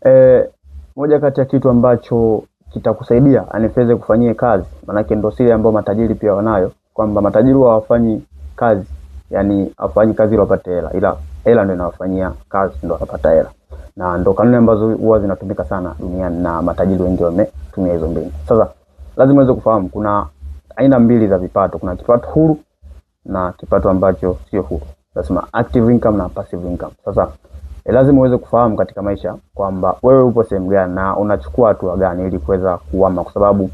E, moja kati ya kitu ambacho kitakusaidia yani fedha kufanyia kazi, maana ndio siri ambayo matajiri pia wanayo, kwamba matajiri hawafanyi kazi, yani hawafanyi kazi ili wapate hela, ila hela ndio inawafanyia kazi ndio wanapata hela. Na ndio kanuni ambazo huwa zinatumika sana duniani na matajiri wengi wametumia hizo mbinu. Sasa lazima uweze kufahamu kuna aina mbili za vipato, kuna kipato huru na kipato ambacho sio huru. Lazima active income na passive income. Sasa lazima uweze kufahamu katika maisha kwamba wewe upo sehemu gani na unachukua hatua gani ili kuweza kuhama, kwa sababu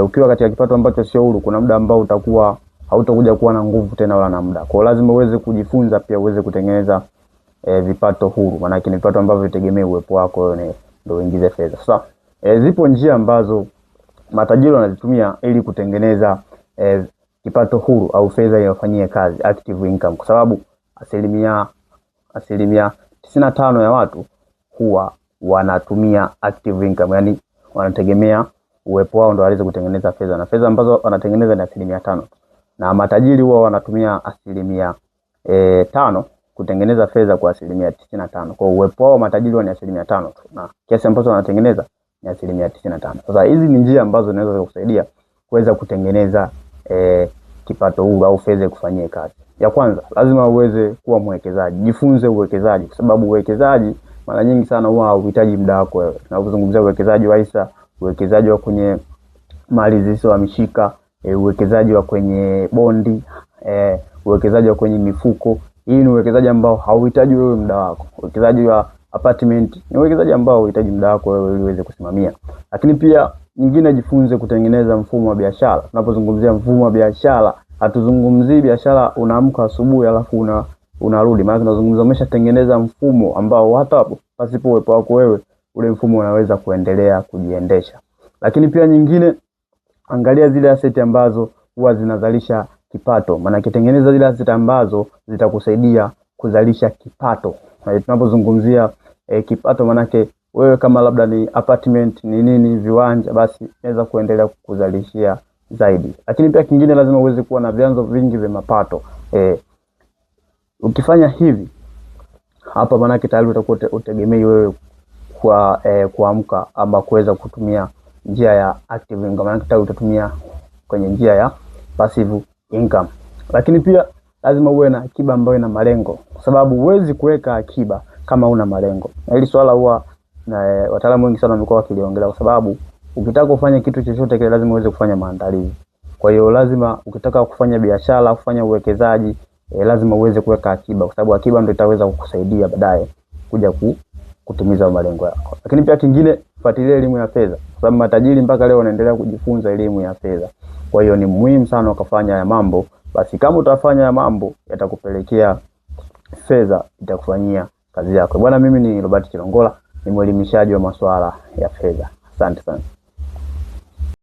ukiwa katika kipato ambacho sio huru, kuna muda ambao utakuwa hautakuja kuwa na nguvu tena wala na muda. Kwa hiyo lazima uweze kujifunza pia uweze kutengeneza vipato huru, maana ni vipato ambavyo vitegemea uwepo wako wewe ndio uingize fedha. Sasa zipo njia ambazo matajiri wanazitumia ili kutengeneza kipato huru au fedha inayofanyia kazi, active income, kwa sababu asilimia 95 ya watu huwa wanatumia active income, yani wanategemea uwepo wao ndio waweze kutengeneza fedha, na fedha ambazo wanatengeneza ni 5%, na matajiri huwa wanatumia 5% kutengeneza fedha kwa 95%. Kwa uwepo wao matajiri ni 5% tu, na kiasi ambacho wanatengeneza ni 95%. Sasa hizi ni njia ambazo zinaweza kukusaidia kuweza kutengeneza kipato huru au fedha kufanyia kazi. Ya kwanza, lazima uweze kuwa mwekezaji. Jifunze uwekezaji, kwa sababu uwekezaji mara nyingi sana huwa hauhitaji muda wako wewe. Tunapozungumzia uwekezaji wa hisa, uwekezaji wa kwenye mali zisizohamishika, uwekezaji wa kwenye bondi, uwekezaji wa kwenye mifuko, hii ni uwekezaji ambao hauhitaji wewe muda wako. Uwekezaji wa apartment ni uwekezaji ambao hauhitaji muda wako wewe ili uweze kusimamia. Lakini pia nyingine, jifunze kutengeneza mfumo wa biashara. Tunapozungumzia mfumo wa biashara, hatuzungumzii biashara unaamka asubuhi alafu unarudi. Maana tunazungumza umeshatengeneza mfumo ambao hata hapo pasipo uwepo wako wewe ule mfumo unaweza kuendelea kujiendesha. Lakini pia nyingine, angalia zile asset ambazo huwa zinazalisha kipato, maana kitengeneza zile asset ambazo zitakusaidia kuzalisha kipato. Na tunapozungumzia kipato, maana wewe kama labda ni apartment ni nini viwanja, basi inaweza kuendelea kukuzalishia zaidi. Lakini pia kingine, lazima uweze kuwa na vyanzo vingi vya mapato. Ukifanya hivi hapa, maana tayari utakuwa utegemei wewe kwa kuamka ama kuweza kutumia njia ya active income, maana tayari utatumia kwenye njia ya passive income. Lakini pia lazima uwe na akiba ambayo ina malengo, kwa sababu huwezi kuweka akiba kama una malengo. Na hili swala huwa na wataalamu wengi sana wamekuwa wakiliongelea, kwa sababu ukitaka kufanya kitu chochote kile lazima uweze kufanya maandalizi. Kwa hiyo lazima ukitaka kufanya biashara, kufanya uwekezaji, lazima uweze kuweka akiba, kwa sababu akiba ndio itaweza kukusaidia baadaye kuja kutimiza malengo yako. Lakini pia kingine, fuatilia elimu ya fedha, kwa sababu matajiri mpaka leo wanaendelea kujifunza elimu ya fedha. Kwa hiyo ni muhimu sana ukafanya haya mambo. Basi kama utafanya haya mambo, yatakupelekea fedha itakufanyia kazi yako. Bwana, mimi ni Robert Chilongola, ni mwelimishaji wa masuala ya fedha. Asante sana.